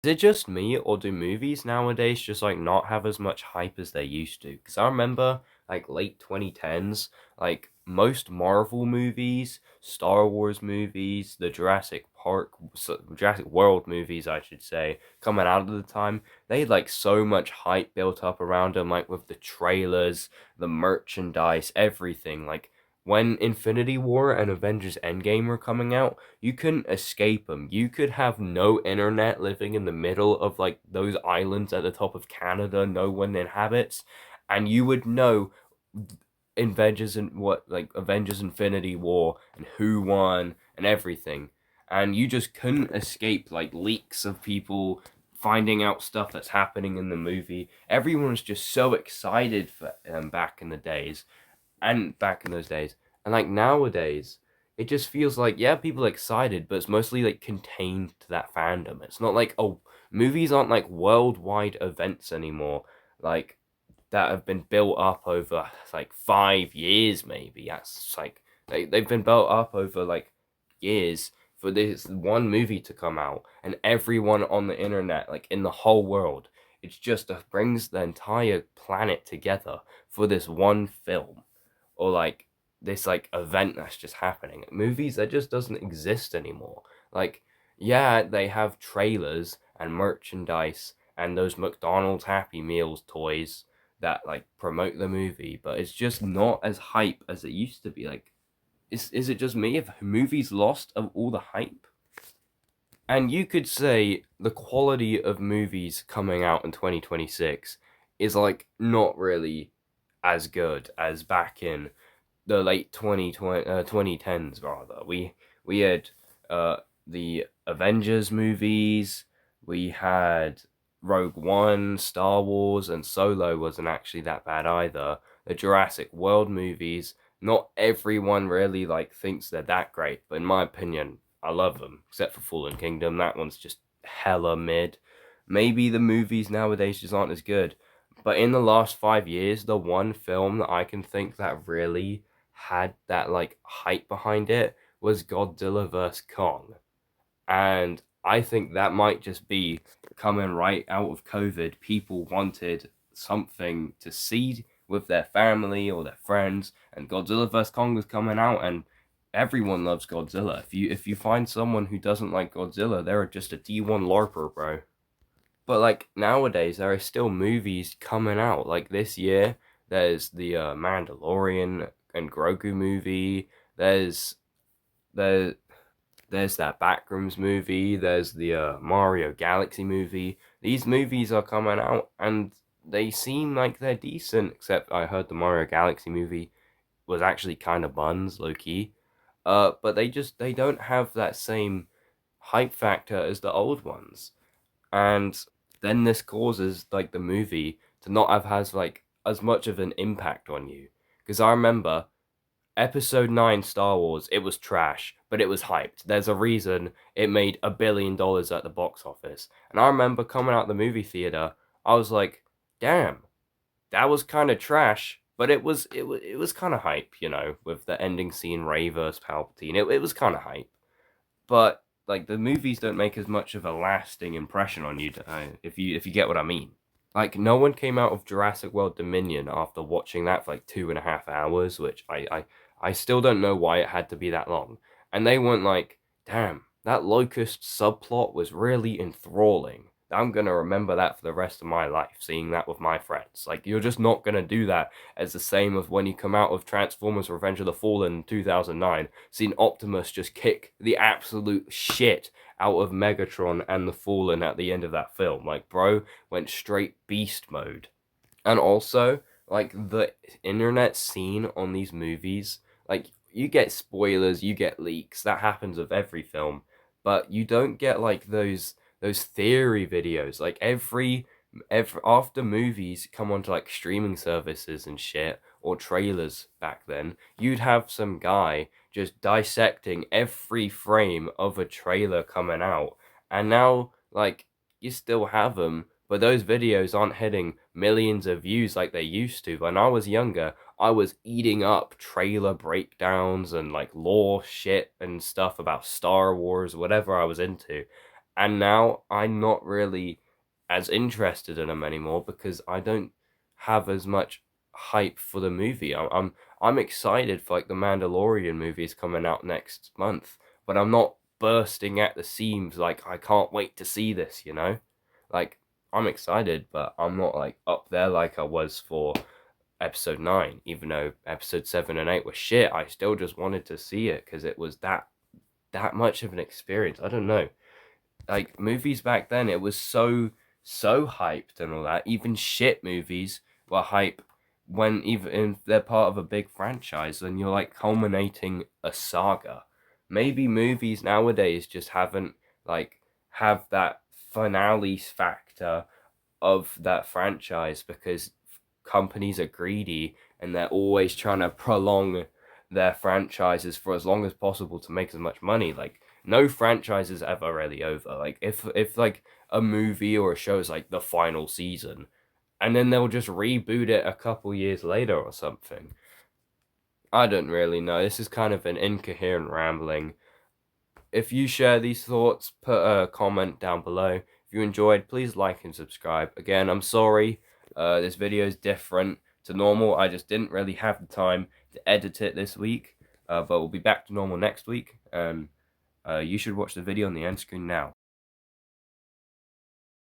Is it just me, or do movies nowadays just like not have as much hype as they used to? Because I remember like late 2010s, like most Marvel movies, Star Wars movies, the Jurassic World movies, I should say, coming out at the time, they had like so much hype built up around them, like with the trailers, the merchandise, everything. Like when Infinity War and Avengers Endgame were coming out, you couldn't escape them. You could have no internet living in the middle of like those islands at the top of Canada no one inhabits, and you would know Avengers Infinity War and who won and everything. And you just couldn't escape like leaks of people finding out stuff that's happening in the movie. Everyone was just so excited for back in the days and back in those days. And like nowadays, it just feels like yeah, people are excited, but it's mostly like contained to that fandom. It's not like oh, movies aren't like worldwide events anymore, like that have been built up over like 5 years maybe. That's like they've been built up over like years for this one movie to come out, and everyone on the internet, like in the whole world, it's just brings the entire planet together for this one film or like this like event that's just happening. Movies that just doesn't exist anymore. Like yeah, they have trailers and merchandise and those McDonald's Happy Meals toys that like promote the movie, but it's just not as hype as it used to be. Like is it just me if movies lost of all the hype? And you could say the quality of movies coming out in 2026 is like not really as good as back in the late 2010s rather. We had the Avengers movies, we had Rogue One, Star Wars, and Solo wasn't actually that bad either. The Jurassic World movies, not everyone really like thinks they're that great, but in my opinion, I love them, except for Fallen Kingdom. That one's just hella mid. Maybe the movies nowadays just aren't as good. But in the last 5 years, the one film that I can think that really had that like hype behind it was Godzilla vs. Kong. And I think that might just be coming right out of COVID. People wanted something to see with their family or their friends, and Godzilla vs. Kong was coming out, and everyone loves Godzilla. If you find someone who doesn't like Godzilla, they're just a D1 LARPer, bro. But like nowadays, there are still movies coming out. Like this year, there's the Mandalorian and Grogu movie. There there's that Backrooms movie. There's the Mario Galaxy movie. These movies are coming out, and they seem like they're decent. Except I heard the Mario Galaxy movie was actually kind of buns, low key. But they don't have that same hype factor as the old ones, and then this causes like the movie to not have has like as much of an impact on you. Because I remember Episode 9 Star Wars, it was trash, but it was hyped. There's a reason it made $1 billion at the box office. And I remember coming out the movie theater, I was like, damn, that was kind of trash, but it was kind of hype, with the ending scene, Rey versus Palpatine. It was kind of hype, but like the movies don't make as much of a lasting impression on you, if you get what I mean. Like no one came out of Jurassic World Dominion after watching that for like 2.5 hours, which I still don't know why it had to be that long. And they weren't like, damn, that locust subplot was really enthralling. I'm gonna remember that for the rest of my life, seeing that with my friends. Like you're just not gonna do that as the same as when you come out of Transformers Revenge of the Fallen in 2009, seeing Optimus just kick the absolute shit out of Megatron and the Fallen at the end of that film. Like, bro went straight beast mode. And also, like, the internet scene on these movies, like, you get spoilers, you get leaks, that happens with every film, but you don't get, like, those theory videos. Like, every after movies come onto, like, streaming services and shit, or trailers back then, you'd have some guy just dissecting every frame of a trailer coming out. And now, like, you still have them, but those videos aren't hitting millions of views like they used to. When I was younger, I was eating up trailer breakdowns and like lore shit and stuff about Star Wars, whatever I was into. And now I'm not really as interested in them anymore because I don't have as much hype for the movie. I'm excited for like the Mandalorian movies coming out next month, but I'm not bursting at the seams like I can't wait to see this, you know? Like I'm excited, but I'm not like up there like I was for episode 9, even though episode 7 and 8 were shit. I still just wanted to see it because it was that much of an experience. I don't know, like movies back then, it was so hyped and all that. Even shit movies were hype when even if they're part of a big franchise and you're like culminating a saga. Maybe movies nowadays just haven't like have that finale factor of that franchise because companies are greedy and they're always trying to prolong their franchises for as long as possible to make as much money. Like no franchise is ever really over. Like if like a movie or a show is like the final season, and then they'll just reboot it a couple years later or something. I don't really know. This is kind of an incoherent rambling. If you share these thoughts, put a comment down below. If you enjoyed, please like and subscribe. Again, I'm sorry, this video is different to normal. I just didn't really have the time to edit it this week, but we'll be back to normal next week. And you should watch the video on the end screen now.